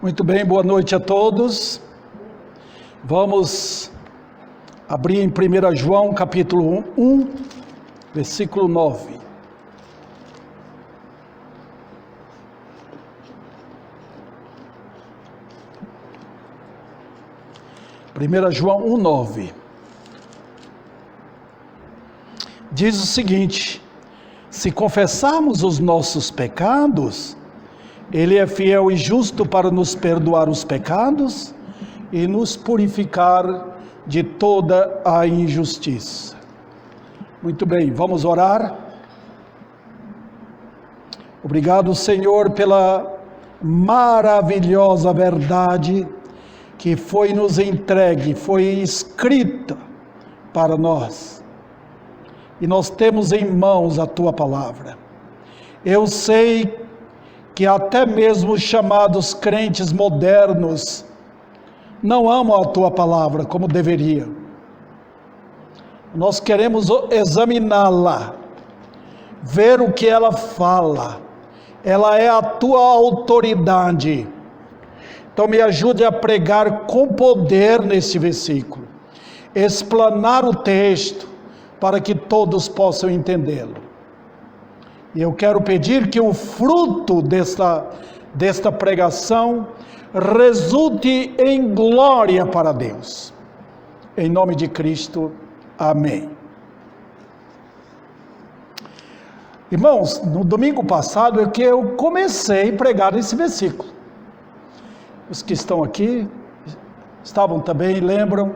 Muito bem, boa noite a todos. Vamos abrir em 1 João capítulo 1, versículo 9. Primeira João 1:9 diz o seguinte: se confessarmos os nossos pecados, Ele é fiel e justo para nos perdoar os pecados e nos purificar de toda a injustiça. Muito bem, vamos orar. Obrigado, Senhor, pela maravilhosa verdade que foi nos entregue, foi escrita para nós. E nós temos em mãos a Tua palavra. Eu sei que até mesmo os chamados crentes modernos não amam a Tua palavra como deveriam. Nós queremos examiná-la, ver o que ela fala. Ela é a Tua autoridade. Então me ajude a pregar com poder nesse versículo, explanar o texto para que todos possam entendê-lo. E eu quero pedir que o fruto desta pregação resulte em glória para Deus. Em nome de Cristo, amém. Irmãos, no domingo passado é que eu comecei a pregar esse versículo. Os que estão aqui estavam também, lembram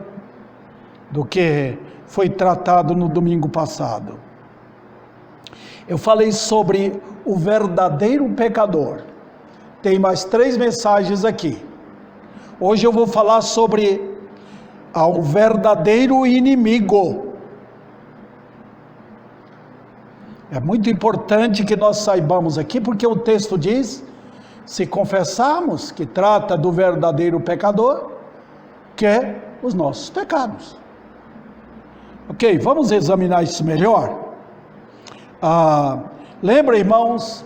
do que foi tratado no domingo passado. Eu falei sobre o verdadeiro pecador. Tem mais 3 mensagens aqui. Hoje eu vou falar sobre o verdadeiro inimigo. É muito importante que nós saibamos aqui, porque o texto diz: se confessarmos, que trata do verdadeiro pecador, que é os nossos pecados. Ok, vamos examinar isso melhor. Lembra, irmãos,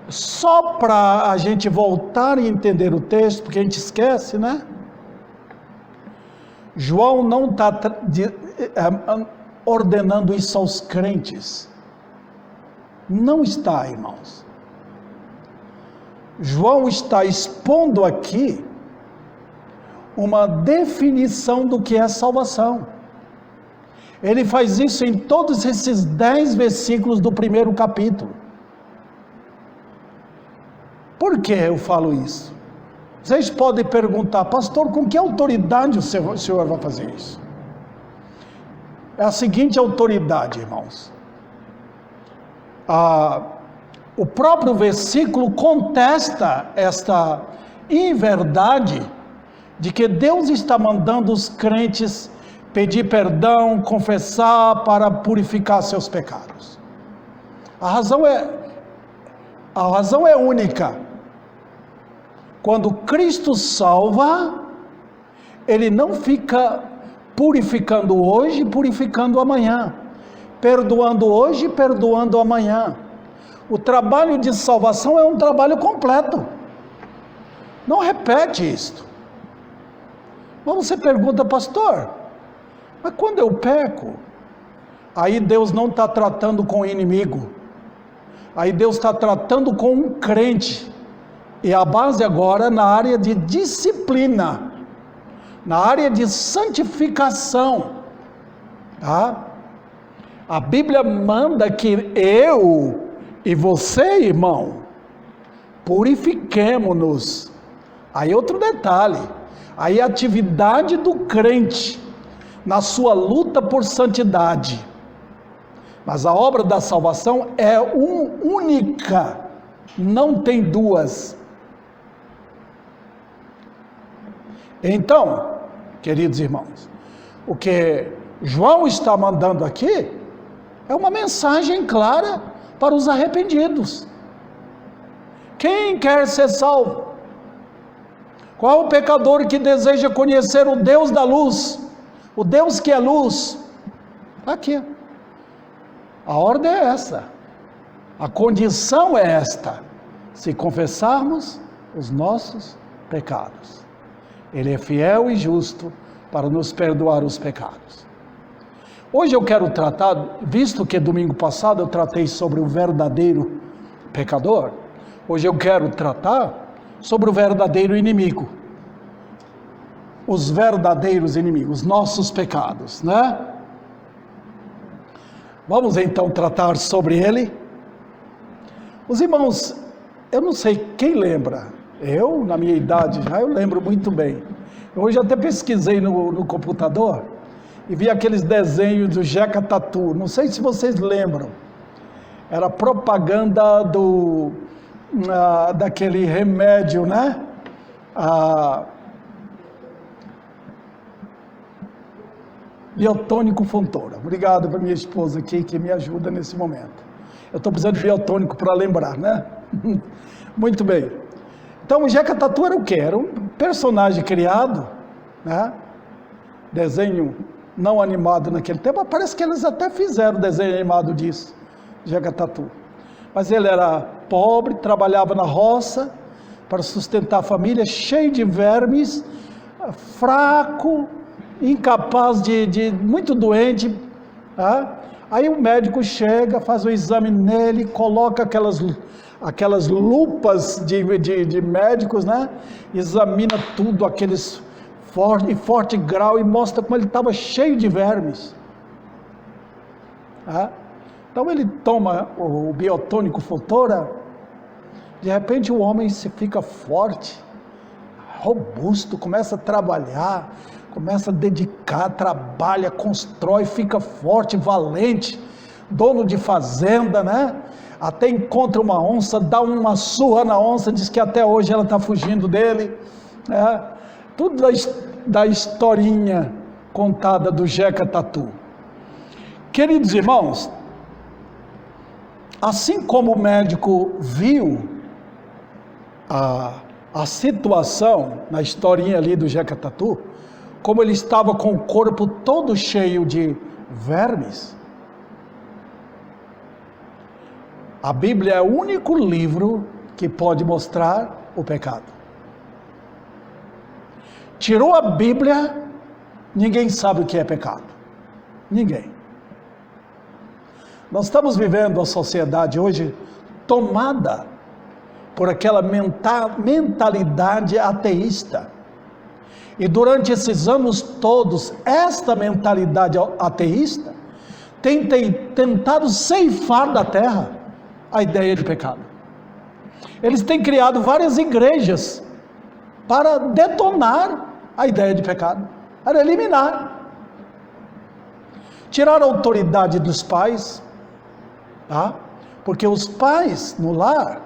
só para a gente voltar e entender o texto, porque a gente esquece, né? João não está ordenando isso aos crentes. Não está, irmãos. João está expondo aqui uma definição do que é salvação. Ele faz isso em todos esses 10 versículos do primeiro capítulo. Por que eu falo isso? Vocês podem perguntar: pastor, com que autoridade o senhor vai fazer isso? É a seguinte autoridade, irmãos. O próprio versículo contesta esta inverdade de que Deus está mandando os crentes pedir perdão, confessar para purificar seus pecados. A razão é única. Quando Cristo salva, Ele não fica purificando hoje, purificando amanhã, perdoando hoje, perdoando amanhã. O trabalho de salvação é um trabalho completo. Não repete isto. Mas você pergunta: pastor, mas quando eu peco, aí Deus não está tratando com o inimigo, aí Deus está tratando com um crente, e a base agora é na área de disciplina, na área de santificação, tá? A Bíblia manda que eu e você, irmão, purifiquemo-nos. Aí outro detalhe, aí a atividade do crente na sua luta por santidade. Mas a obra da salvação é única, não tem duas. Então, queridos irmãos, o que João está mandando aqui é uma mensagem clara para os arrependidos. Quem quer ser salvo? Qual o pecador que deseja conhecer o Deus da luz? O Deus que é luz? Aqui. A ordem é essa. A condição é esta: se confessarmos os nossos pecados. Ele é fiel e justo para nos perdoar os pecados. Hoje eu quero tratar, visto que domingo passado eu tratei sobre o verdadeiro pecador, hoje eu quero tratar sobre o verdadeiro inimigo. Os verdadeiros inimigos, nossos pecados, né? Vamos então tratar sobre ele. Os irmãos, eu não sei quem lembra, eu na minha idade já, eu lembro muito bem. Hoje até pesquisei no computador e vi aqueles desenhos do Jeca Tatu, não sei se vocês lembram, era propaganda daquele remédio, né? Biotônico Fontoura. Obrigado para minha esposa aqui que me ajuda nesse momento. Eu estou precisando de biotônico para lembrar, né? Muito bem. Então o Jeca Tatu era o quê? Era um personagem criado, né? Desenho não animado naquele tempo. Parece que eles até fizeram desenho animado disso, Jeca Tatu. Mas ele era pobre, trabalhava na roça para sustentar a família, cheio de vermes, fraco, incapaz muito doente, tá? Aí o médico chega, faz o exame nele, coloca aquelas lupas de médicos, né? Examina tudo, aqueles forte grau, e mostra como ele estava cheio de vermes, tá? Então ele toma o biotônico Fontoura, de repente o homem se fica forte, robusto, começa a trabalhar, começa a dedicar, trabalha, constrói, fica forte, valente, dono de fazenda, né? Até encontra uma onça, dá uma surra na onça, diz que até hoje ela está fugindo dele, né? Tudo da historinha contada do Jeca Tatu. Queridos irmãos, assim como o médico viu a situação na historinha ali do Jeca Tatu, como ele estava com o corpo todo cheio de vermes, a Bíblia é o único livro que pode mostrar o pecado. Tirou a Bíblia, ninguém sabe o que é pecado. Ninguém. Nós estamos vivendo a sociedade hoje tomada por aquela mentalidade ateísta. E durante esses anos todos, esta mentalidade ateísta tem tentado ceifar da terra a ideia de pecado. Eles têm criado várias igrejas para detonar a ideia de pecado, para eliminar. Tirar a autoridade dos pais, tá? Porque os pais no lar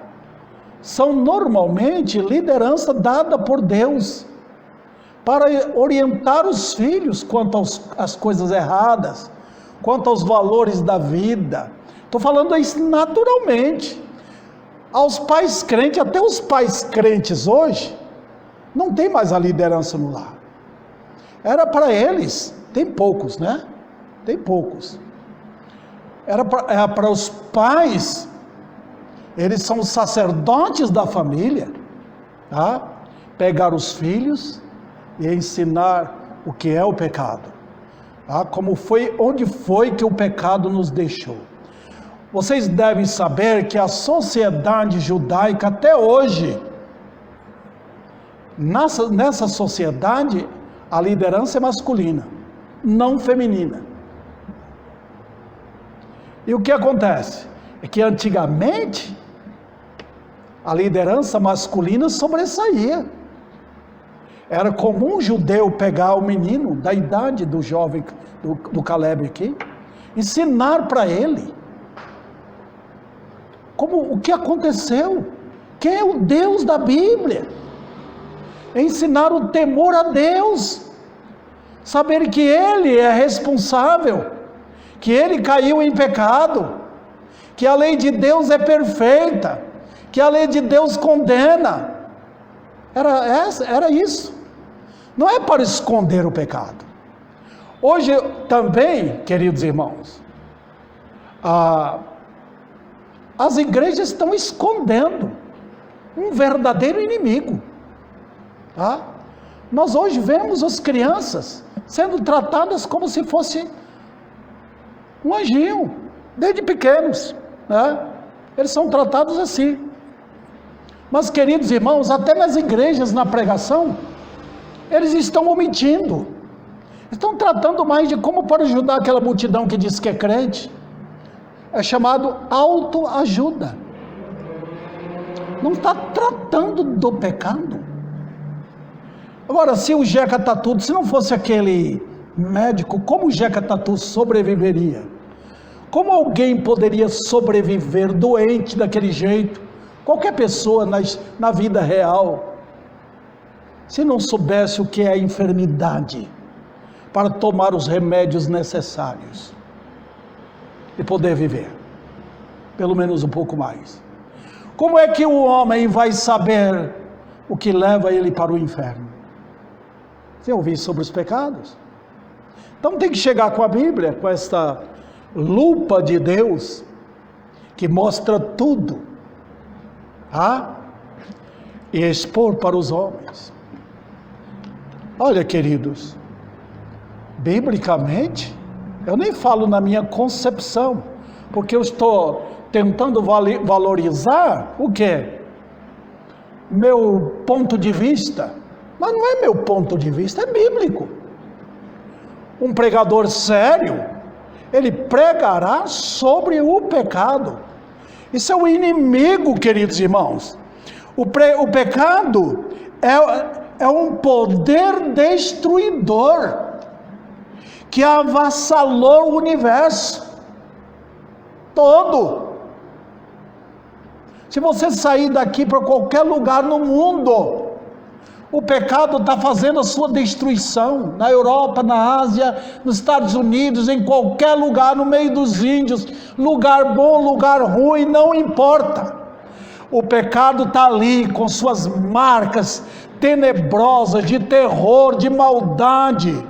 são normalmente liderança dada por Deus para orientar os filhos quanto às coisas erradas, quanto aos valores da vida. Estou falando isso naturalmente. Aos pais crentes, até os pais crentes hoje, não tem mais a liderança no lar. Era para eles, tem poucos, né? Tem poucos. Era para os pais, eles são os sacerdotes da família, tá? Pegar os filhos e ensinar o que é o pecado, tá? Onde foi que o pecado nos deixou. Vocês devem saber que a sociedade judaica até hoje, nessa sociedade, a liderança é masculina, não feminina. E o que acontece? É que antigamente, a liderança masculina sobressaía. Era comum um judeu pegar o menino da idade do jovem, do Caleb aqui, ensinar para ele o que aconteceu, quem é o Deus da Bíblia, ensinar o temor a Deus, saber que Ele é responsável, que Ele caiu em pecado, que a lei de Deus é perfeita, que a lei de Deus condena. Era isso. Não é para esconder o pecado. Hoje também, queridos irmãos, as igrejas estão escondendo um verdadeiro inimigo. Tá? Nós hoje vemos as crianças sendo tratadas como se fosse um anjinho, desde pequenos, né? Eles são tratados assim. Mas, queridos irmãos, até nas igrejas, na pregação, eles estão omitindo. Estão tratando mais de como para ajudar aquela multidão que diz que é crente. É chamado autoajuda. Não está tratando do pecado. Agora, se o Jeca Tatu, se não fosse aquele médico, como o Jeca Tatu sobreviveria? Como alguém poderia sobreviver doente daquele jeito? Qualquer pessoa na vida real, se não soubesse o que é a enfermidade, para tomar os remédios necessários e poder viver, pelo menos um pouco mais. Como é que o homem vai saber o que leva ele para o inferno? Você ouviu sobre os pecados? Então tem que chegar com a Bíblia, com esta lupa de Deus, que mostra tudo, e expor para os homens. Olha, queridos, biblicamente, eu nem falo na minha concepção, porque eu estou tentando valorizar o quê? Meu ponto de vista. Mas não é meu ponto de vista, é bíblico. Um pregador sério, ele pregará sobre o pecado. Isso é o inimigo, queridos irmãos. O pecado é um poder destruidor que avassalou o universo todo. Se você sair daqui para qualquer lugar no mundo, o pecado está fazendo a sua destruição, na Europa, na Ásia, nos Estados Unidos, em qualquer lugar, no meio dos índios, lugar bom, lugar ruim, não importa. O pecado está ali, com suas marcas tenebrosas, de terror, de maldade.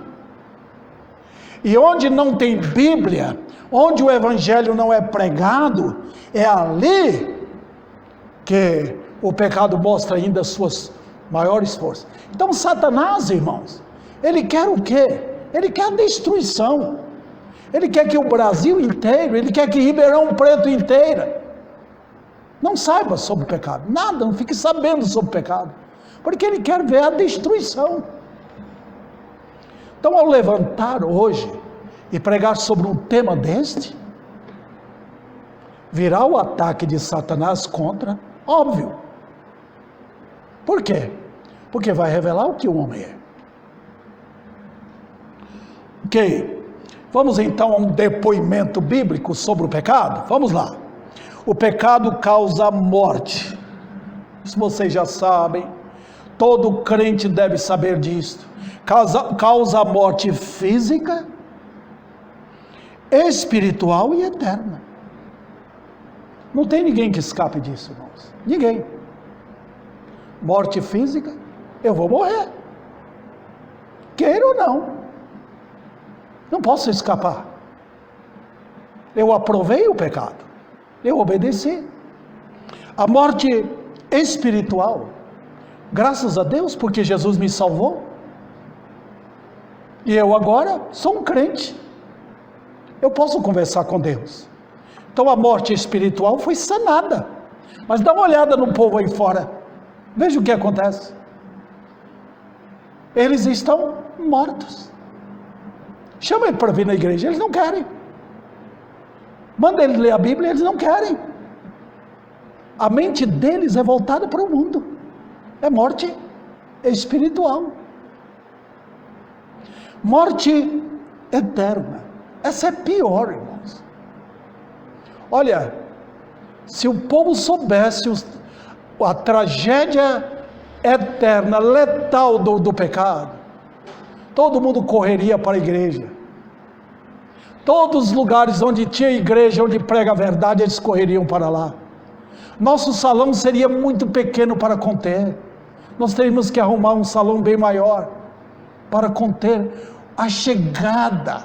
E onde não tem Bíblia, onde o Evangelho não é pregado, é ali que o pecado mostra ainda as suas maiores forças. Então Satanás, irmãos, ele quer o quê? Ele quer a destruição. Ele quer que o Brasil inteiro, ele quer que Ribeirão Preto inteira não saiba sobre o pecado, nada, não fique sabendo sobre o pecado, porque ele quer ver a destruição. Então, ao levantar hoje e pregar sobre um tema deste, virá o ataque de Satanás contra, óbvio. Por quê? Porque vai revelar o que o homem é. Ok, vamos então a um depoimento bíblico sobre o pecado? Vamos lá. O pecado causa morte. Isso vocês já sabem. Todo crente deve saber disso. Causa morte física, espiritual e eterna. Não tem ninguém que escape disso, irmãos. Ninguém. Morte física, eu vou morrer. Queira ou não. Não posso escapar. Eu aprovei o pecado. Eu obedeci. A morte espiritual, graças a Deus, porque Jesus me salvou. E eu agora sou um crente. Eu posso conversar com Deus. Então a morte espiritual foi sanada. Mas dá uma olhada no povo aí fora. Veja o que acontece. Eles estão mortos. Chama ele para vir na igreja, eles não querem. Manda ele ler a Bíblia, eles não querem. A mente deles é voltada para o mundo. É morte espiritual. Morte eterna. Essa é pior, irmãos. Olha, se o povo soubesse a tragédia eterna, letal do pecado, todo mundo correria para a igreja. Todos os lugares onde tinha igreja, onde prega a verdade, eles correriam para lá. Nosso salão seria muito pequeno para conter. Nós teríamos que arrumar um salão bem maior para conter a chegada,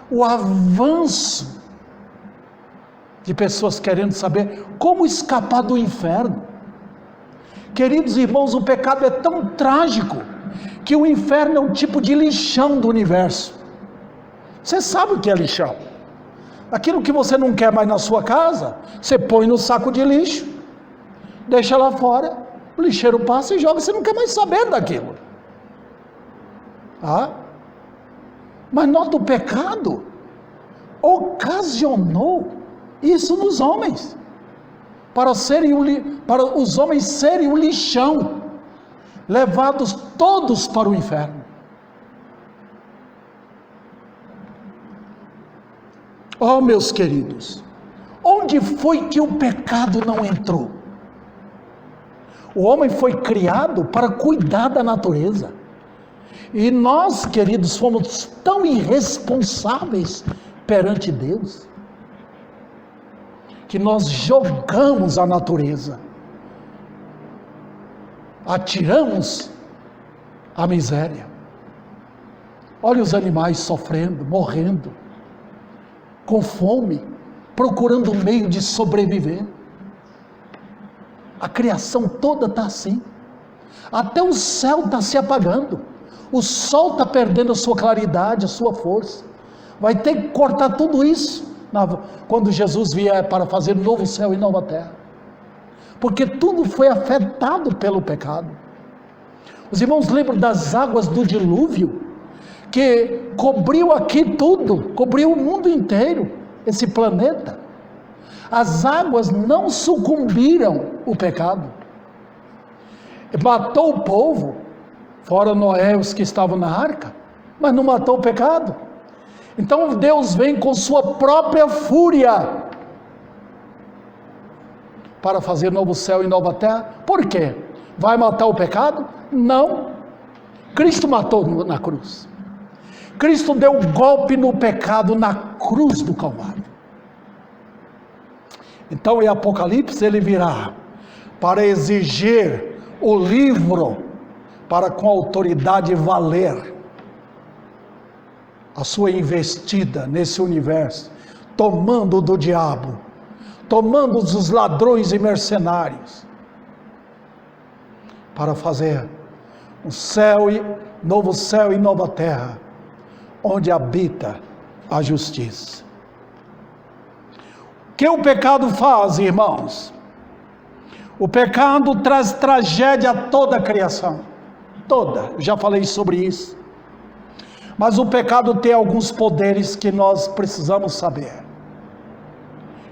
o avanço de pessoas querendo saber como escapar do inferno, Queridos irmãos, o pecado é tão trágico que o inferno é um tipo de lixão do universo. Você sabe o que é lixão? Aquilo que você não quer mais na sua casa, você põe no saco de lixo, deixa lá fora, o lixeiro passa e joga, você não quer mais saber daquilo. Mas nota, o pecado ocasionou isso nos homens, para os homens serem um lixão, levados todos para o inferno. Oh, meus queridos, onde foi que o pecado não entrou? O homem foi criado para cuidar da natureza. E nós, queridos, fomos tão irresponsáveis perante Deus, que nós jogamos a natureza, atiramos a miséria. Olha os animais sofrendo, morrendo, com fome, procurando um meio de sobreviver. A criação toda está assim. Até o céu está se apagando. O sol está perdendo a sua claridade, a sua força. Vai ter que cortar tudo isso quando Jesus vier para fazer novo céu e nova terra. Porque tudo foi afetado pelo pecado. Os irmãos lembram das águas do dilúvio, que cobriu aqui tudo, cobriu o mundo inteiro, esse planeta. As águas não sucumbiram ao pecado. Matou o povo, fora Noé, os que estavam na arca, mas não matou o pecado. Então Deus vem com sua própria fúria para fazer novo céu e nova terra. Por quê? Vai matar o pecado? Não. Cristo matou na cruz. Cristo deu um golpe no pecado na cruz do Calvário. Então em Apocalipse ele virá para exigir o livro, para com autoridade valer a sua investida nesse universo, tomando do diabo, tomando dos ladrões e mercenários, para fazer um novo céu e nova terra, onde habita a justiça. O que o pecado faz, irmãos? O pecado traz tragédia a toda a criação, toda, já falei sobre isso. Mas o pecado tem alguns poderes que nós precisamos saber,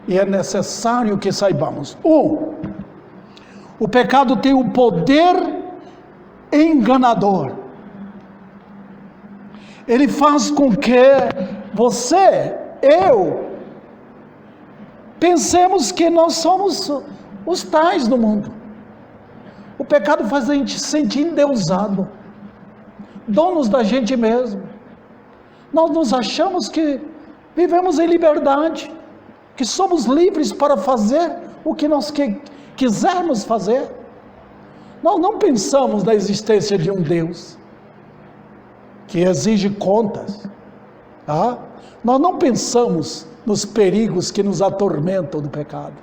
e é necessário que saibamos. O pecado tem o poder enganador. Ele faz com que você, eu, pensemos que nós somos os tais do mundo. O pecado faz a gente se sentir endeusado, donos da gente mesmo. Nós nos achamos que vivemos em liberdade, que somos livres para fazer o que nós quisermos fazer. Nós não pensamos na existência de um Deus que exige contas, tá? Nós não pensamos nos perigos que nos atormentam do pecado.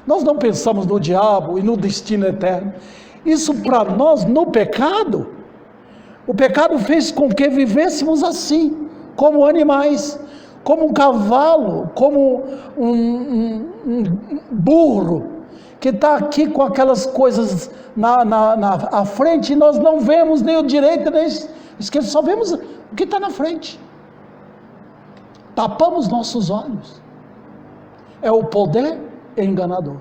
Nós não pensamos no diabo e no destino eterno. Isso para nós, no pecado, o pecado fez com que vivêssemos assim, como animais, como um cavalo, como um burro, que está aqui com aquelas coisas à frente, e nós não vemos nem o direito, nem o esquerdo, só vemos o que está na frente. Tapamos nossos olhos. É o poder enganador.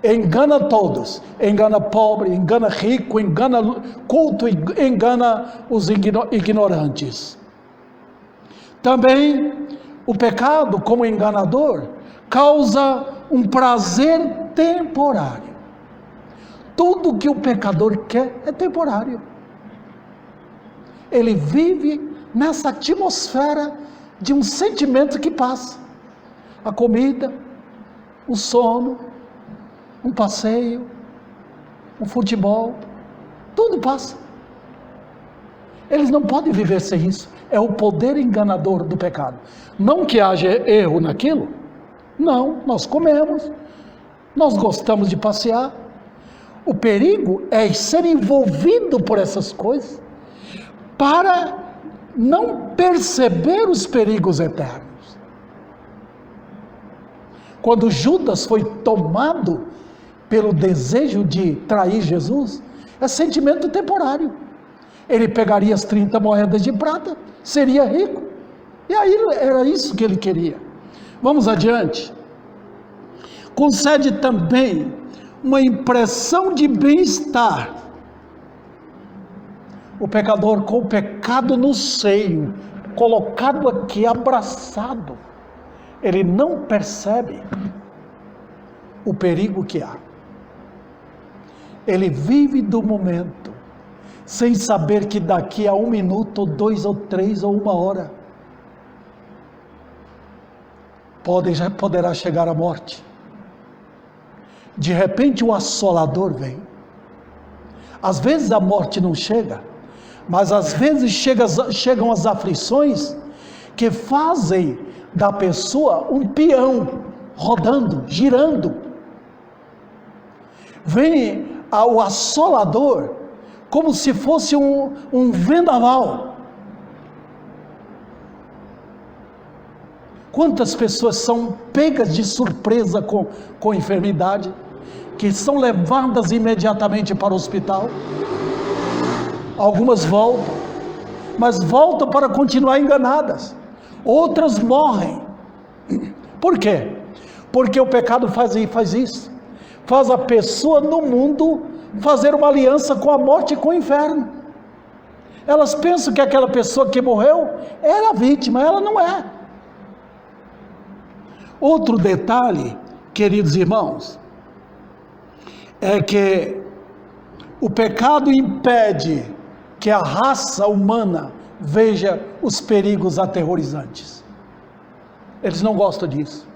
Engana todos, engana pobre, engana rico, engana culto, engana os ignorantes. Também o pecado, como enganador, causa um prazer temporário. Tudo que o pecador quer é temporário. Ele vive nessa atmosfera de um sentimento que passa. A comida, o sono, um passeio, um futebol, tudo passa. Eles não podem viver sem isso. É o poder enganador do pecado. Não que haja erro naquilo. Não, nós comemos, nós gostamos de passear. O perigo é ser envolvido por essas coisas para não perceber os perigos eternos. Quando Judas foi tomado pelo desejo de trair Jesus, é sentimento temporário. Ele pegaria as 30 moedas de prata, seria rico, e aí era isso que ele queria. Vamos adiante. Concede também uma impressão de bem-estar. O pecador com o pecado no seio, colocado aqui, abraçado, ele não percebe o perigo que há. Ele vive do momento, sem saber que daqui a 1 minuto, ou 2, ou 3, ou 1 hora, poderá chegar a morte. De repente o assolador vem. Às vezes a morte não chega, mas às vezes chegam as aflições que fazem da pessoa um peão, rodando, girando. Vem o assolador como se fosse um vendaval. Quantas pessoas são pegas de surpresa com enfermidade, que são levadas imediatamente para o hospital? Algumas voltam, mas voltam para continuar enganadas. Outras morrem. Por quê? Porque o pecado faz isso. Faz a pessoa no mundo fazer uma aliança com a morte e com o inferno. Elas pensam que aquela pessoa que morreu era a vítima, ela não é. Outro detalhe, queridos irmãos, é que o pecado impede que a raça humana veja os perigos aterrorizantes. Eles não gostam disso.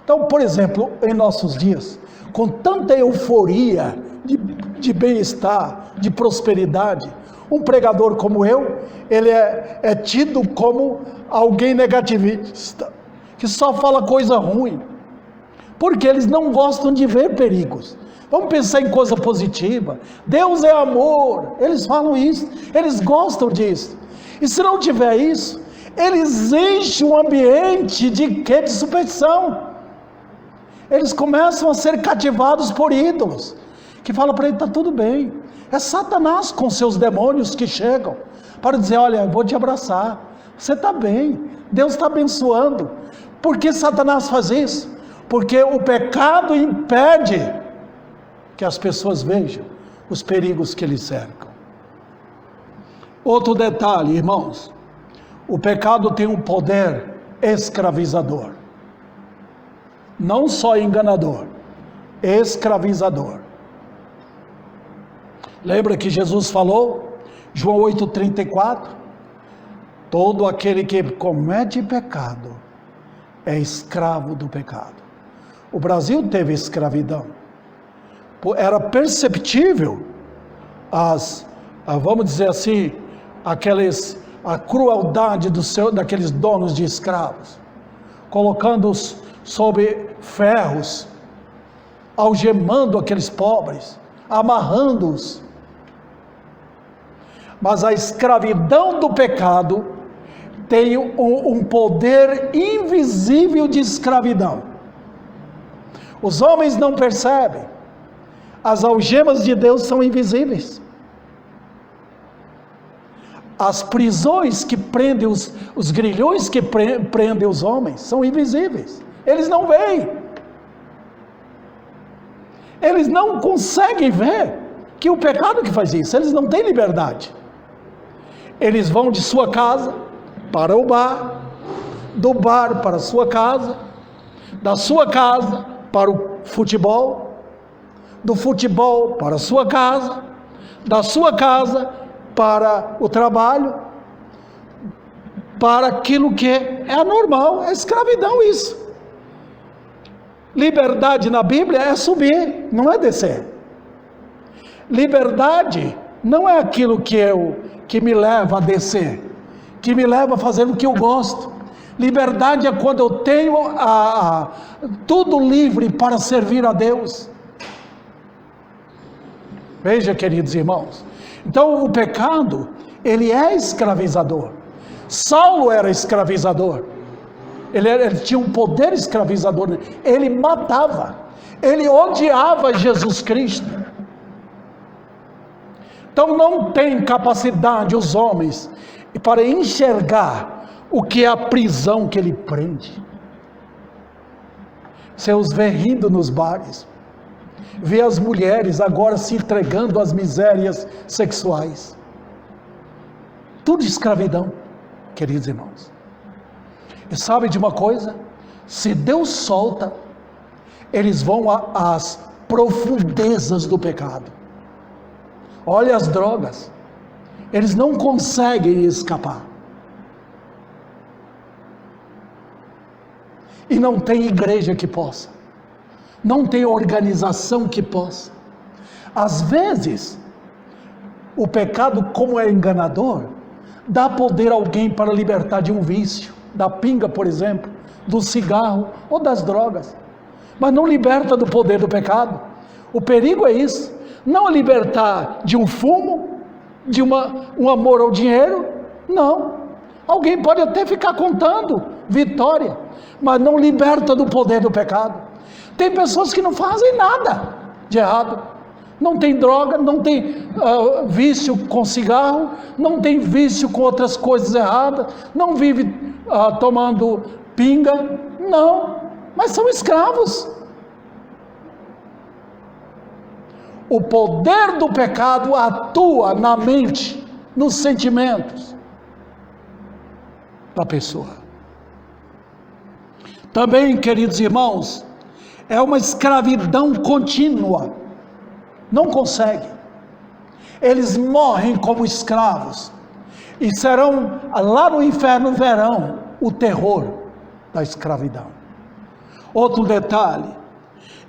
Então, por exemplo, em nossos dias, com tanta euforia de bem-estar, de prosperidade, um pregador como eu, ele é tido como alguém negativista, que só fala coisa ruim, porque eles não gostam de ver perigos. Vamos pensar em coisa positiva. Deus é amor, eles falam isso, eles gostam disso. E se não tiver isso, eles enchem o ambiente de quê? De superstição. Eles começam a ser cativados por ídolos, que falam para ele, está tudo bem. É Satanás com seus demônios que chegam para dizer, olha, eu vou te abraçar, você está bem, Deus está abençoando. Por que Satanás faz isso? Porque o pecado impede que as pessoas vejam os perigos que lhes cercam. Outro detalhe, irmãos, o pecado tem um poder escravizador, não só enganador, escravizador. Lembra que Jesus falou, João 8,34, todo aquele que comete pecado é escravo do pecado. O Brasil teve escravidão, era perceptível vamos dizer assim, a crueldade daqueles donos de escravos, colocando-os sob ferros, algemando aqueles pobres, amarrando-os. Mas a escravidão do pecado tem um poder invisível de escravidão. Os homens não percebem. As algemas de Deus são invisíveis. As prisões que prendem os grilhões que prendem os homens são invisíveis. Eles não veem. Eles não conseguem ver que o pecado que faz isso. Eles não têm liberdade. Eles vão de sua casa para o bar, do bar para a sua casa, da sua casa para o futebol, do futebol para a sua casa, da sua casa para o trabalho, para aquilo que é anormal, é escravidão isso. Liberdade na Bíblia é subir, não é descer. Liberdade não é aquilo que me leva a descer, que me leva a fazer o que eu gosto. Liberdade é quando eu tenho tudo livre para servir a Deus. Veja, queridos irmãos, então o pecado, ele é escravizador. Saulo era escravizador, ele tinha um poder escravizador, ele matava, ele odiava Jesus Cristo. Então não tem capacidade os homens para enxergar o que é a prisão que ele prende. Você os vê rindo nos bares, vê as mulheres agora se entregando às misérias sexuais, tudo escravidão, queridos irmãos. E sabe de uma coisa? Se Deus solta, eles vão às profundezas do pecado. Olha as drogas, eles não conseguem escapar. E não tem igreja que possa, não tem organização que possa. Às vezes, o pecado, como é enganador, dá poder a alguém para libertar de um vício, da pinga, por exemplo, do cigarro ou das drogas, mas não liberta do poder do pecado. O perigo é isso, não libertar de um fumo, de um amor ao dinheiro, não. Alguém pode até ficar contando vitória, mas não liberta do poder do pecado. Tem pessoas que não fazem nada de errado, não tem droga, não tem vício com cigarro, não tem vício com outras coisas erradas, não vive tomando pinga, não, mas são escravos. O poder do pecado atua na mente, nos sentimentos da pessoa. Também, queridos irmãos, é uma escravidão contínua, não consegue. Eles morrem como escravos, e serão, lá no inferno verão o terror da escravidão. Outro detalhe,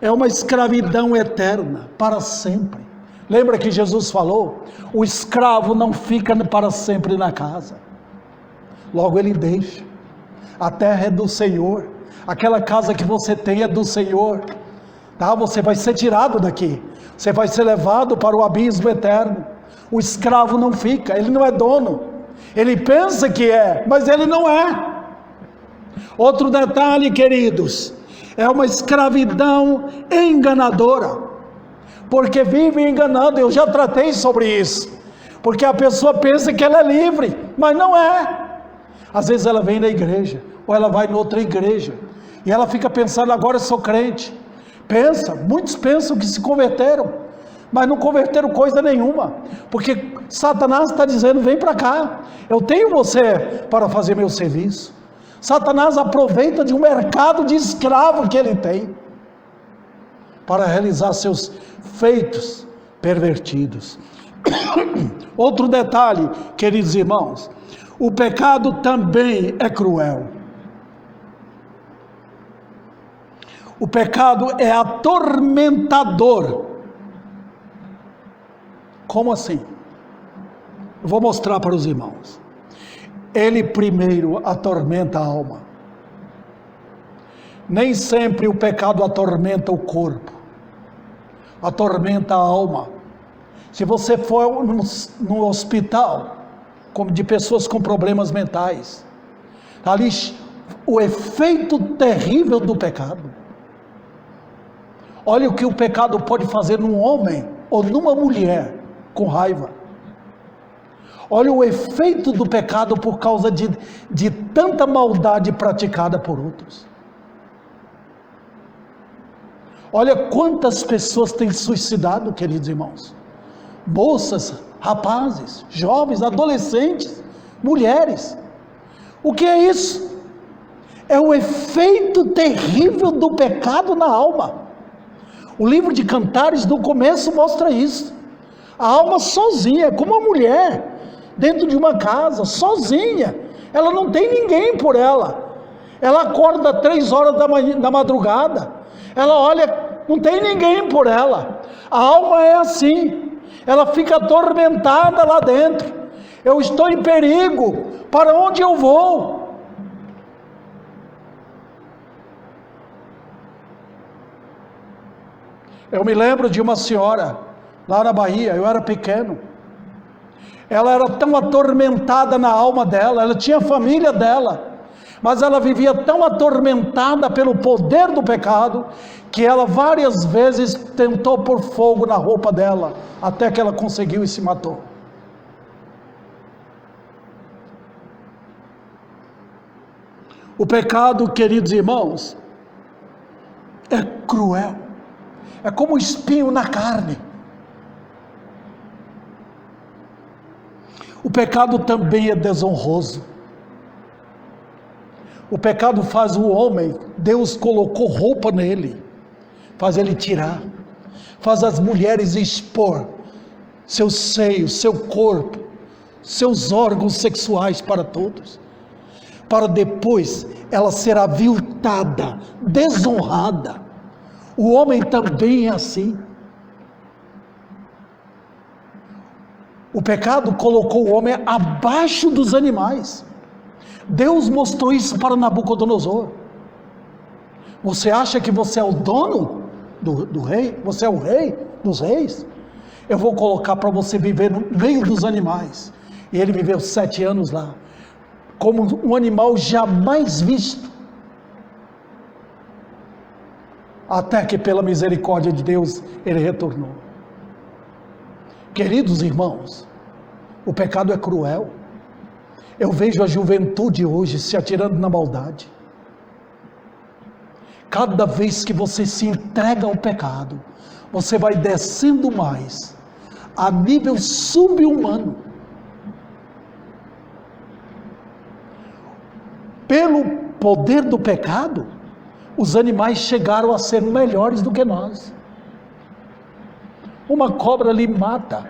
é uma escravidão eterna, para sempre. Lembra que Jesus falou, o escravo não fica para sempre na casa, logo ele deixa. A terra é do Senhor, aquela casa que você tem é do Senhor, tá? Você vai ser tirado daqui, você vai ser levado para o abismo eterno. O escravo não fica, ele não é dono, ele pensa que é, mas ele não é. Outro detalhe, queridos, é uma escravidão enganadora, porque vive enganando. Eu já tratei sobre isso, porque a pessoa pensa que ela é livre, mas não é. Às vezes ela vem na igreja, ou ela vai em outra igreja, e ela fica pensando, agora eu sou crente. Muitos pensam que se converteram, mas não converteram coisa nenhuma, porque Satanás está dizendo, vem para cá, eu tenho você para fazer meu serviço. Satanás aproveita de um mercado de escravo que ele tem, para realizar seus feitos pervertidos. Outro detalhe, queridos irmãos, o pecado também é cruel. O pecado é atormentador. Como assim? Eu vou mostrar para os irmãos. Ele primeiro atormenta a alma. Nem sempre o pecado atormenta o corpo, atormenta a alma. Se você for no hospital de pessoas com problemas mentais, ali o efeito terrível do pecado. Olha o que o pecado pode fazer num homem ou numa mulher com raiva. Olha o efeito do pecado por causa de tanta maldade praticada por outros. Olha quantas pessoas têm suicidado, queridos irmãos. Moças, rapazes, jovens, adolescentes, mulheres. O que é isso? É o efeito terrível do pecado na alma. O livro de Cantares, no começo, mostra isso. A alma sozinha, como uma mulher, dentro de uma casa, sozinha. Ela não tem ninguém por ela. Ela acorda 3 horas da madrugada. Ela olha, não tem ninguém por ela. A alma é assim. Ela fica atormentada lá dentro. Eu estou em perigo. Para onde eu vou? Eu me lembro de uma senhora lá na Bahia, eu era pequeno. Ela era tão atormentada na alma dela, ela tinha família dela, mas ela vivia tão atormentada pelo poder do pecado, que ela várias vezes tentou pôr fogo na roupa dela, até que ela conseguiu e se matou. O pecado, queridos irmãos, é cruel, é como um espinho na carne. O pecado também é desonroso. O pecado faz o homem, Deus colocou roupa nele, faz ele tirar, faz as mulheres expor seus seios, seu corpo, seus órgãos sexuais para todos, para depois ela ser aviltada, desonrada. O homem também é assim. O pecado colocou o homem abaixo dos animais. Deus mostrou isso para Nabucodonosor. Você acha que você é o dono do rei? Você é o rei dos reis? Eu vou colocar para você viver no meio dos animais. E ele viveu 7 anos lá, como um animal jamais visto. Até que pela misericórdia de Deus, ele retornou. Queridos irmãos, o pecado é cruel. Eu vejo a juventude hoje se atirando na maldade. Cada vez que você se entrega ao pecado, você vai descendo mais, a nível sub-humano. Pelo poder do pecado, os animais chegaram a ser melhores do que nós. Uma cobra lhe mata,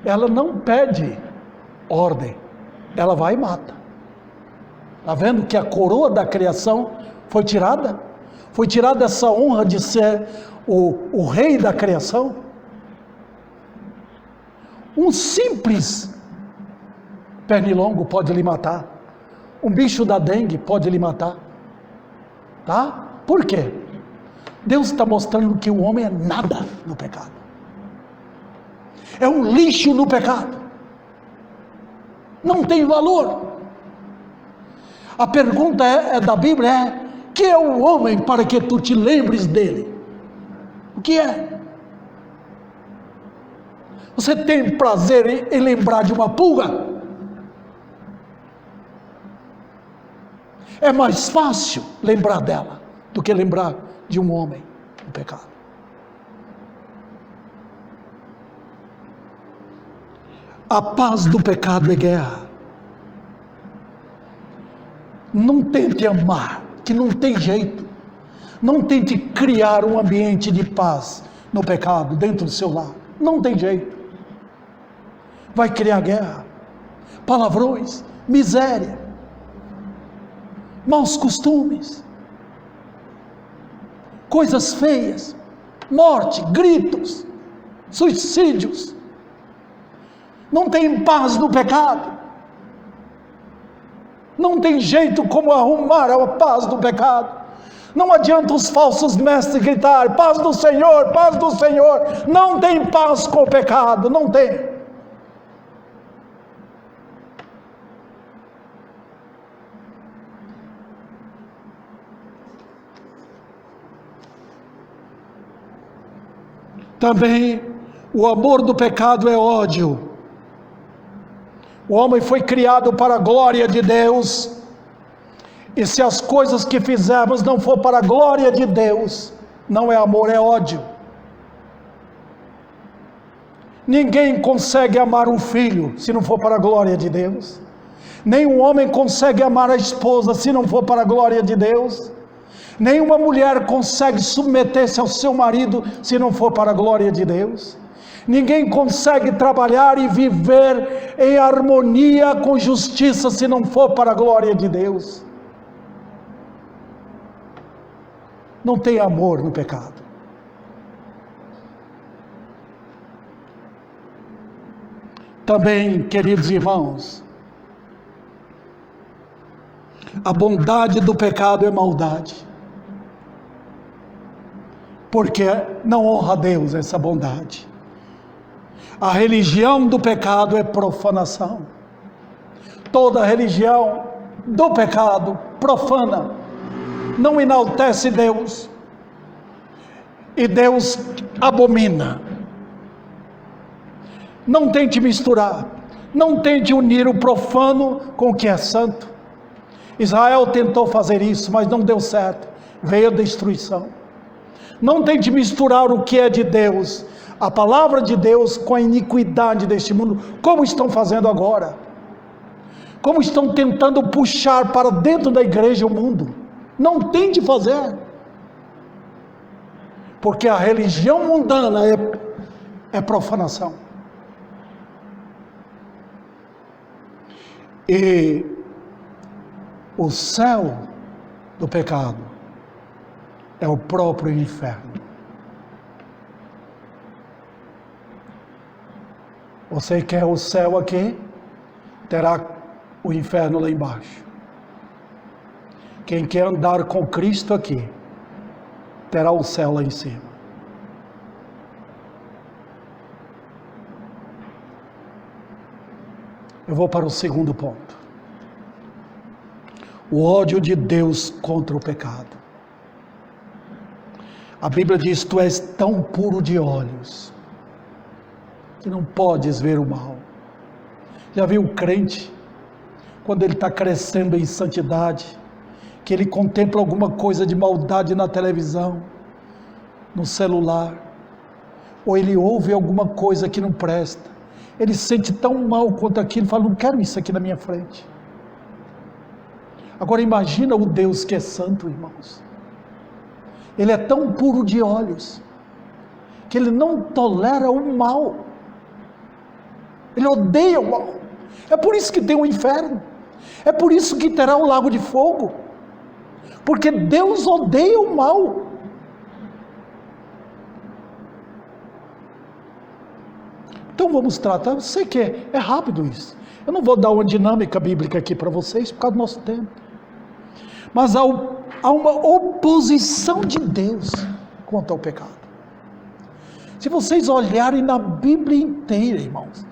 ela não pede ordem, ela vai e mata. Está vendo que a coroa da criação foi tirada? Foi tirada essa honra de ser o rei da criação? Um simples pernilongo pode lhe matar, um bicho da dengue pode lhe matar, tá? Por quê? Deus está mostrando que o homem é nada no pecado, é um lixo no pecado, não tem valor. A pergunta da Bíblia é: que é o homem para que tu te lembres dele? O que é? Você tem prazer em lembrar de uma pulga? É mais fácil lembrar dela do que lembrar de um homem no pecado. A paz do pecado é guerra. Não tente amar, que não tem jeito. Não tente criar um ambiente de paz no pecado, dentro do seu lar. Não tem jeito. Vai criar guerra, palavrões, miséria, maus costumes, coisas feias, morte, gritos, suicídios. Não tem paz no pecado. Não tem jeito como arrumar a paz do pecado. Não adianta os falsos mestres gritar: paz do Senhor, paz do Senhor. Não tem paz com o pecado, não tem. Também o amor do pecado é ódio. O homem foi criado para a glória de Deus, e se as coisas que fizermos não for para a glória de Deus, não é amor, é ódio. Ninguém consegue amar um filho se não for para a glória de Deus. Nenhum homem consegue amar a esposa se não for para a glória de Deus. Nenhuma mulher consegue submeter-se ao seu marido se não for para a glória de Deus. Ninguém consegue trabalhar e viver em harmonia com justiça se não for para a glória de Deus. Não tem amor no pecado. Também, queridos irmãos, a bondade do pecado é maldade, porque não honra a Deus essa bondade. A religião do pecado é profanação. Toda religião do pecado profana, não enaltece Deus, e Deus abomina. Não tente misturar, não tente unir o profano com o que é santo. Israel tentou fazer isso, mas não deu certo, veio a destruição. Não tente misturar o que é de Deus, a palavra de Deus, com a iniquidade deste mundo, como estão fazendo agora, como estão tentando puxar para dentro da igreja o mundo. Não tente fazer, porque a religião mundana é profanação. E o céu do pecado é o próprio inferno. Você quer o céu aqui, terá o inferno lá embaixo. Quem quer andar com Cristo aqui, terá o céu lá em cima. Eu vou para o segundo ponto. O ódio de Deus contra o pecado. A Bíblia diz: tu és tão puro de olhos, que não podes ver o mal. Já viu o crente, quando ele está crescendo em santidade, que ele contempla alguma coisa de maldade na televisão, no celular, ou ele ouve alguma coisa que não presta, ele se sente tão mal quanto aquilo, fala: não quero isso aqui na minha frente. Agora imagina o Deus que é santo, irmãos. Ele é tão puro de olhos, que ele não tolera o mal. Ele odeia o mal. É por isso que tem o inferno. É por isso que terá o lago de fogo. Porque Deus odeia o mal. Então vamos tratar. Eu sei que é rápido isso. Eu não vou dar uma dinâmica bíblica aqui para vocês, por causa do nosso tempo. Mas há uma oposição de Deus contra o pecado. Se vocês olharem na Bíblia inteira, irmãos,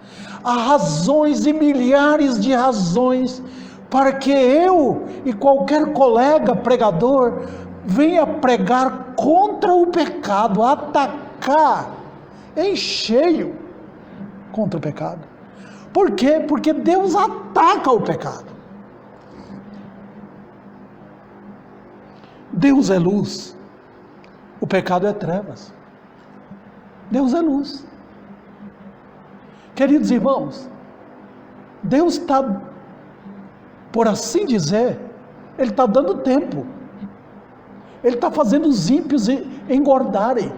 há razões e milhares de razões para que eu e qualquer colega pregador venha pregar contra o pecado, atacar em cheio contra o pecado. Por quê? Porque Deus ataca o pecado. Deus é luz, o pecado é trevas. Deus é luz. Queridos irmãos, Deus está, por assim dizer, Ele está dando tempo. Ele está fazendo os ímpios engordarem.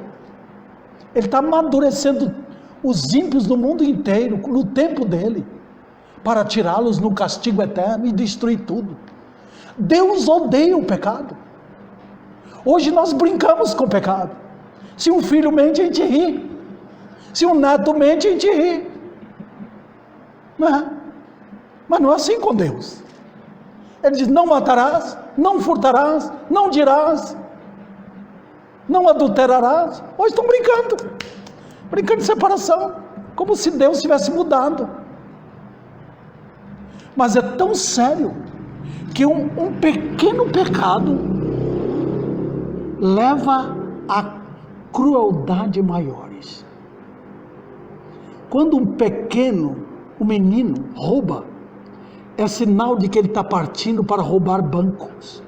Ele está amadurecendo os ímpios do mundo inteiro, no tempo dele, para tirá-los no castigo eterno e destruir tudo. Deus odeia o pecado. Hoje nós brincamos com o pecado. Se um filho mente, a gente ri. Se um neto mente, a gente ri. Não é? Mas não é assim com Deus. Ele diz: não matarás, não furtarás, não dirás, não adulterarás. Hoje estão brincando de separação, como se Deus tivesse mudado. Mas é tão sério, que um pequeno pecado leva a crueldade maiores. Quando um menino rouba, é sinal de que ele está partindo para roubar bancos.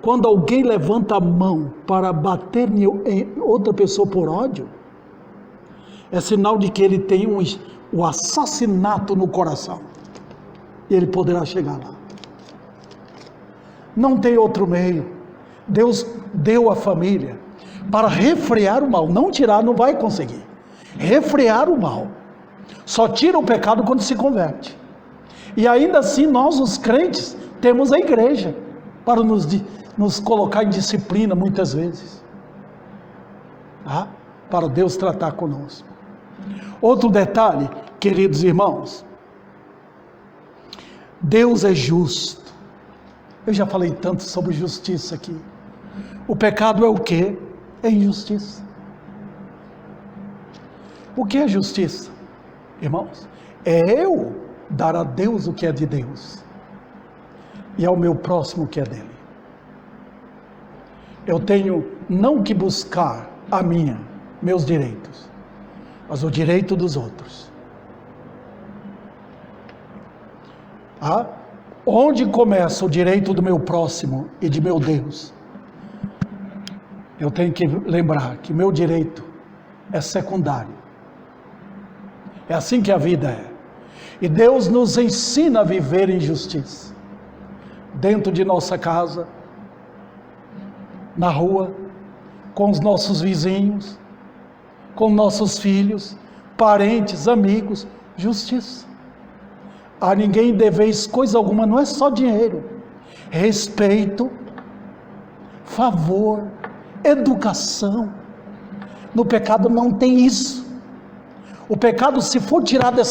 Quando alguém levanta a mão para bater em outra pessoa por ódio, é sinal de que ele tem o assassinato no coração. E ele poderá chegar lá. Não tem outro meio. Deus deu a família para refrear o mal. Não tirar, não vai conseguir. Refrear o mal. Só tira o pecado quando se converte. E ainda assim nós, os crentes, temos a igreja para nos colocar em disciplina muitas vezes. Tá? Para Deus tratar conosco. Outro detalhe, queridos irmãos. Deus é justo. Eu já falei tanto sobre justiça aqui. O pecado é o quê? É injustiça. O que é justiça, irmãos? É eu dar a Deus o que é de Deus e ao meu próximo o que é dele. Eu tenho não que buscar meus direitos, mas o direito dos outros. Onde começa o direito do meu próximo e de meu Deus? Eu tenho que lembrar que meu direito é secundário. É assim que a vida é. E Deus nos ensina a viver em justiça. Dentro de nossa casa, na rua, com os nossos vizinhos, com nossos filhos, parentes, amigos, justiça. A ninguém deveis coisa alguma, não é só dinheiro, respeito, favor, educação. No pecado não tem isso. O pecado, se for tirada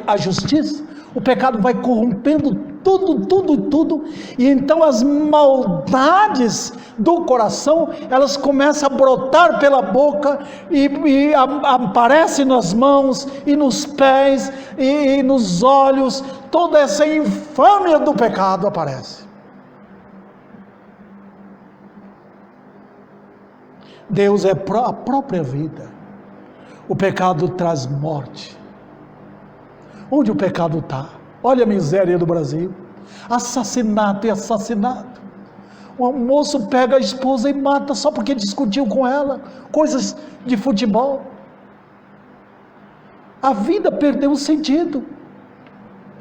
a justiça, o pecado vai corrompendo tudo, e então as maldades do coração, elas começam a brotar pela boca, e aparecem nas mãos, e nos pés, e nos olhos, toda essa infâmia do pecado aparece. Deus é a própria vida. O pecado traz morte. Onde o pecado está? Olha a miséria do Brasil. Assassinato e assassinato. Um moço pega a esposa e mata só porque discutiu com ela. Coisas de futebol. A vida perdeu o sentido.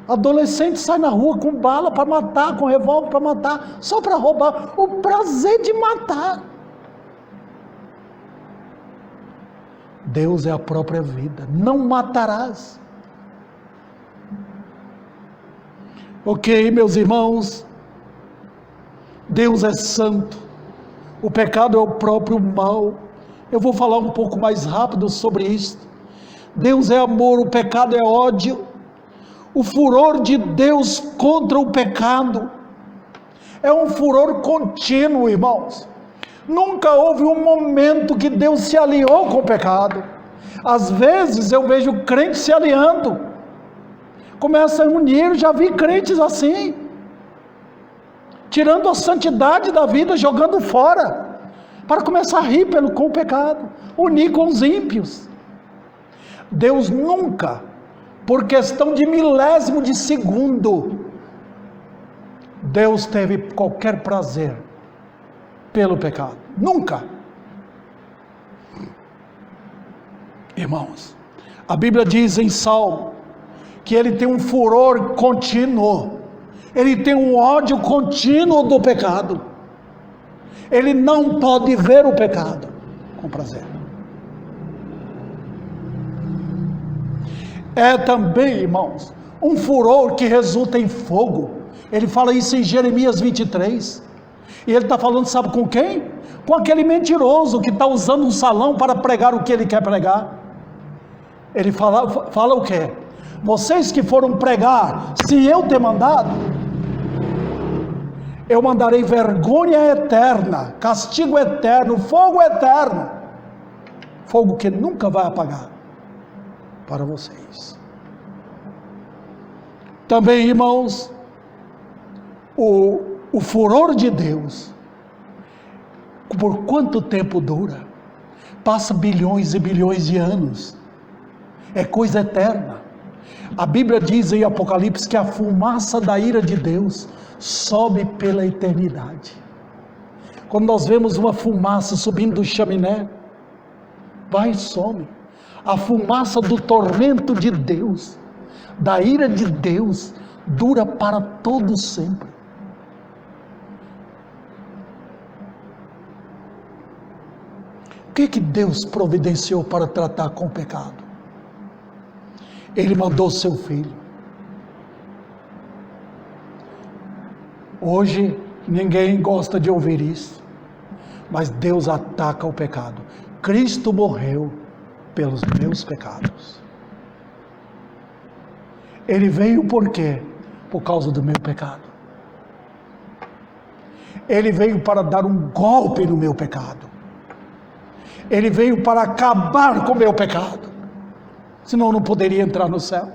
Adolescente sai na rua com bala para matar, com revólver para matar, só para roubar. O prazer de matar. Deus é a própria vida. Não matarás. Ok, meus irmãos, Deus é santo, o pecado é o próprio mal. Eu vou falar um pouco mais rápido sobre isso. Deus é amor, o pecado é ódio. O furor de Deus contra o pecado é um furor contínuo, irmãos. Nunca houve um momento que Deus se aliou com o pecado. Às vezes eu vejo crentes se aliando, começa a unir. Já vi crentes assim, tirando a santidade da vida, jogando fora, para começar a rir com o pecado, unir com os ímpios. Deus nunca, por questão de milésimo de segundo, Deus teve qualquer prazer pelo pecado, nunca. Irmãos, a Bíblia diz em Salmo, que ele tem um furor contínuo, ele tem um ódio contínuo do pecado, ele não pode ver o pecado com prazer. É também, irmãos, um furor que resulta em fogo. Ele fala isso em Jeremias 23, e ele está falando, sabe com quem? Com aquele mentiroso que está usando um salão para pregar o que ele quer pregar. Ele fala o quê? Vocês que foram pregar, se eu ter mandado, eu mandarei vergonha eterna, castigo eterno, fogo eterno, fogo que nunca vai apagar para vocês. Também, irmãos, o furor de Deus, por quanto tempo dura? Passa bilhões e bilhões de anos, é coisa eterna. A Bíblia diz em Apocalipse que a fumaça da ira de Deus sobe pela eternidade. Quando nós vemos uma fumaça subindo do chaminé, vai e some. A fumaça do tormento de Deus, da ira de Deus, dura para todo sempre. O que Deus providenciou para tratar com o pecado? Ele mandou seu filho. Hoje ninguém gosta de ouvir isso, mas Deus ataca o pecado. Cristo morreu pelos meus pecados. Ele veio por quê? Por causa do meu pecado. Ele veio para dar um golpe no meu pecado. Ele veio para acabar com o meu pecado. senão não poderia entrar no céu.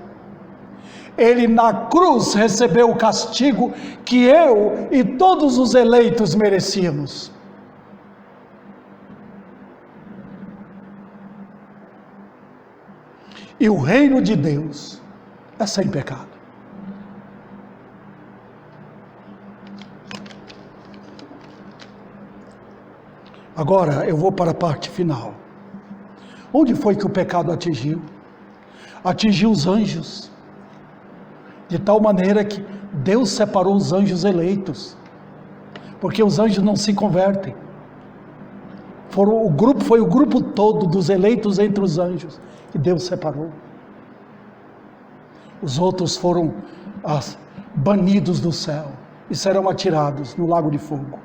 Ele na cruz recebeu o castigo que eu e todos os eleitos merecíamos. E o reino de Deus é sem pecado. Agora eu vou para a parte final. Onde foi que o pecado atingiu? Atingiu os anjos. De tal maneira que Deus separou os anjos eleitos. Porque os anjos não se convertem. Foi o grupo todo dos eleitos entre os anjos que Deus separou. Os outros foram banidos do céu e serão atirados no lago de fogo.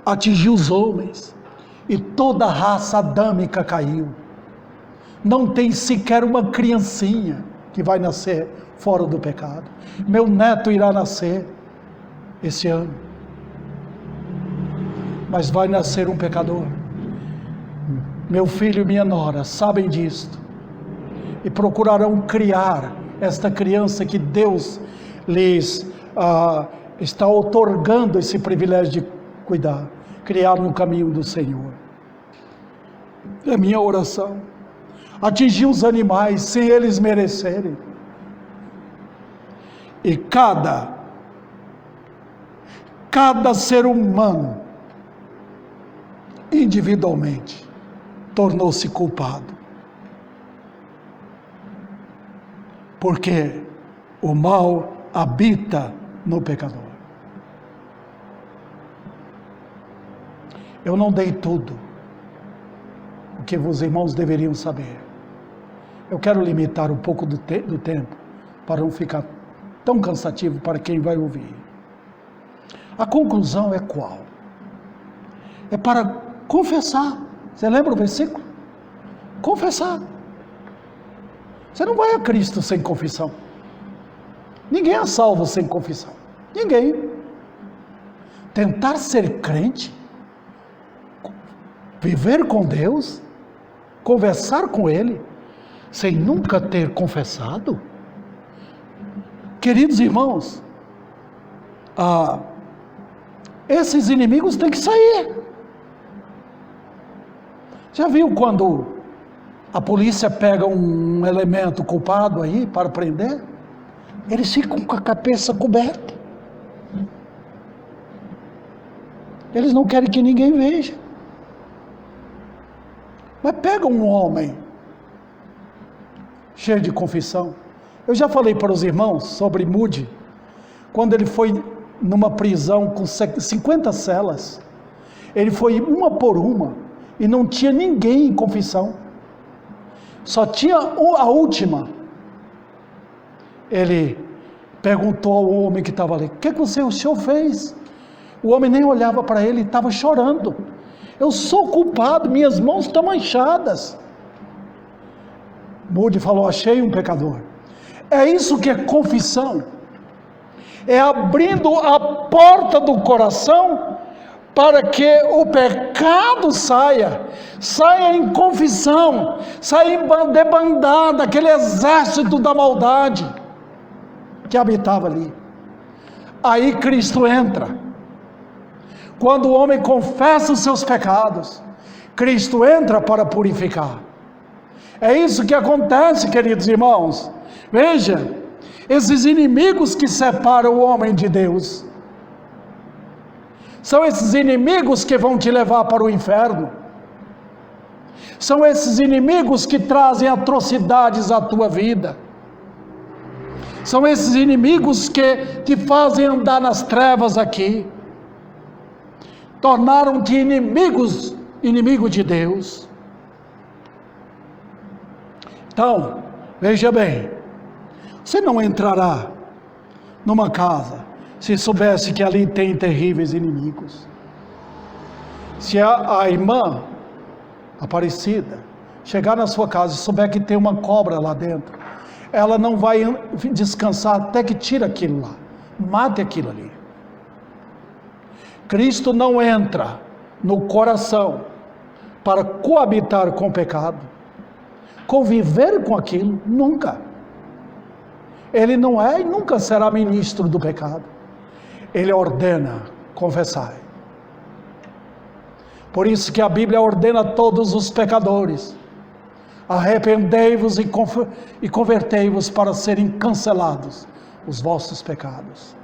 Atingiu os homens e toda a raça adâmica caiu. Não tem sequer uma criancinha que vai nascer fora do pecado. Meu neto irá nascer esse ano, mas vai nascer um pecador. Meu filho e minha nora sabem disto e procurarão criar esta criança que Deus lhes está outorgando esse privilégio de cuidar, criar no caminho do Senhor. É minha oração. Atingir os animais sem eles merecerem. E cada ser humano, individualmente, tornou-se culpado. Porque o mal habita no pecador. Eu não dei tudo o que os irmãos deveriam saber. Eu quero limitar um pouco do tempo para não ficar tão cansativo para quem vai ouvir. A conclusão é qual? É para confessar. Você lembra o versículo? Confessar. Você não vai a Cristo sem confissão. Ninguém é salvo sem confissão. Ninguém. Tentar ser crente, viver com Deus, conversar com Ele, sem nunca ter confessado? Queridos irmãos, esses inimigos têm que sair. Já viu quando a polícia pega um elemento culpado aí para prender? Eles ficam com a cabeça coberta. Eles não querem que ninguém veja. Mas pega um homem cheio de confissão. Eu já falei para os irmãos sobre Moody, quando ele foi numa prisão com 50 celas, ele foi uma por uma, e não tinha ninguém em confissão, só tinha a última. Ele perguntou ao homem que estava ali: o que o senhor fez? O homem nem olhava para ele, estava chorando. Eu sou culpado, minhas mãos estão manchadas. Moody falou: achei um pecador. É isso que é confissão. É abrindo a porta do coração para que o pecado saia em confissão, saia em debandada, aquele exército da maldade que habitava ali. Aí Cristo entra. Quando o homem confessa os seus pecados, Cristo entra para purificar. É isso que acontece, queridos irmãos. Veja, esses inimigos que separam o homem de Deus, são esses inimigos que vão te levar para o inferno. São esses inimigos que trazem atrocidades à tua vida. São esses inimigos que te fazem andar nas trevas aqui. Tornaram-te inimigo de Deus. Então, veja bem, você não entrará numa casa se soubesse que ali tem terríveis inimigos. Se a irmã Aparecida chegar na sua casa e souber que tem uma cobra lá dentro, ela não vai descansar até que tire aquilo lá, mate aquilo ali. Cristo não entra no coração para coabitar com o pecado, conviver com aquilo, nunca. Ele não é e nunca será ministro do pecado. Ele ordena, confessai. Por isso que a Bíblia ordena a todos os pecadores: arrependei-vos e convertei-vos para serem cancelados os vossos pecados.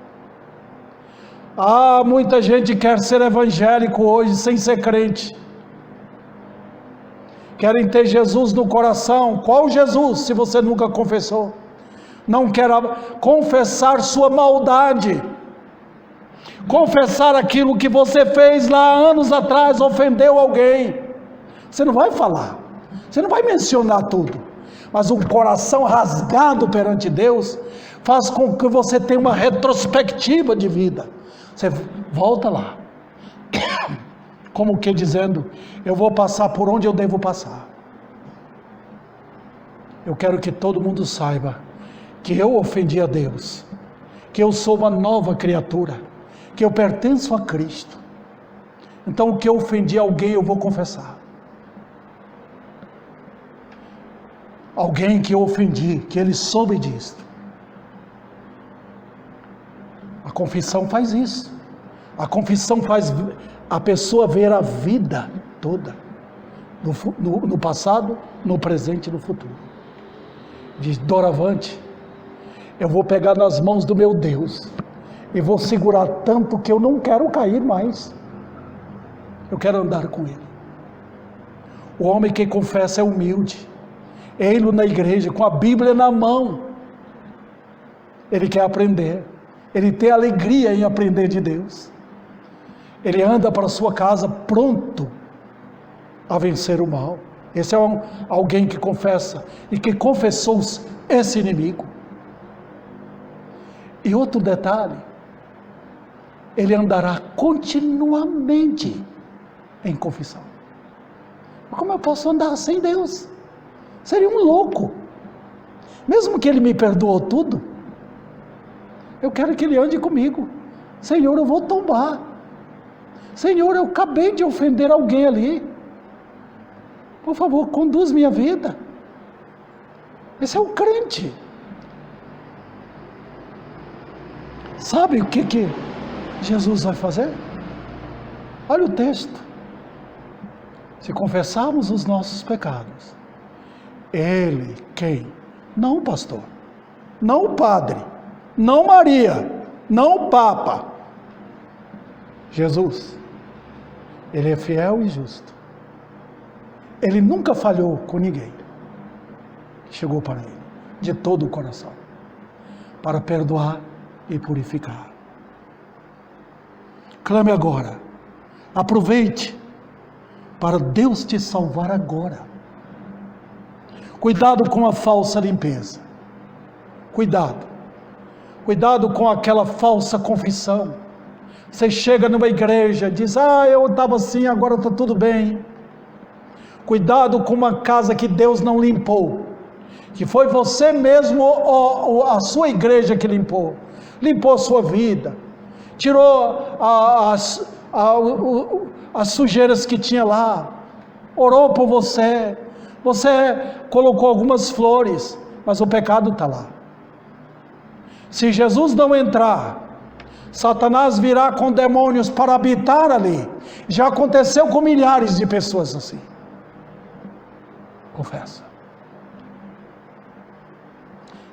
Muita gente quer ser evangélico hoje sem ser crente. Querem ter Jesus no coração. Qual Jesus, se você nunca confessou? Não quer confessar sua maldade, confessar aquilo que você fez lá anos atrás, ofendeu alguém. Você não vai falar, você não vai mencionar tudo, mas um coração rasgado perante Deus faz com que você tenha uma retrospectiva de vida. Você volta lá, como que dizendo: eu vou passar por onde eu devo passar. Eu quero que todo mundo saiba que eu ofendi a Deus, que eu sou uma nova criatura, que eu pertenço a Cristo. Então, o que eu ofendi alguém, eu vou confessar. Alguém que eu ofendi, que ele soube disso. A confissão faz isso. A confissão faz a pessoa ver a vida toda, no passado, no presente e no futuro. De doravante, eu vou pegar nas mãos do meu Deus e vou segurar tanto que eu não quero cair mais. Eu quero andar com Ele. O homem que confessa é humilde. Ele na igreja, com a Bíblia na mão. Ele quer aprender. Ele tem alegria em aprender de Deus. Ele anda para a sua casa pronto a vencer o mal. Esse é alguém que confessa e que confessou esse inimigo. E outro detalhe, ele andará continuamente em confissão. Como eu posso andar sem Deus? Seria um louco. Mesmo que ele me perdoou tudo, eu quero que ele ande comigo. Senhor, eu vou tombar. Senhor, eu acabei de ofender alguém ali. Por favor, conduz minha vida. Esse é o crente. Sabe o que Jesus vai fazer? Olha o texto. Se confessarmos os nossos pecados, Ele, quem? Não o pastor, não o padre, não Maria, não o Papa. Jesus, Ele é fiel e justo. Ele nunca falhou com ninguém. Chegou para Ele, de todo o coração, para perdoar e purificar. Clame agora, aproveite para Deus te salvar agora. Cuidado com a falsa limpeza, cuidado com aquela falsa confissão. Você chega numa igreja, diz: eu estava assim, agora está tudo bem. Cuidado com uma casa que Deus não limpou, que foi você mesmo ou a sua igreja que limpou a sua vida, tirou as sujeiras que tinha lá, orou por você, colocou algumas flores, mas o pecado está lá. Se Jesus não entrar, Satanás virá com demônios para habitar ali. Já aconteceu com milhares de pessoas assim. Confessa.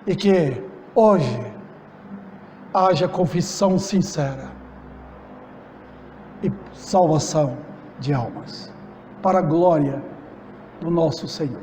E que hoje haja confissão sincera e salvação de almas, para a glória do nosso Senhor.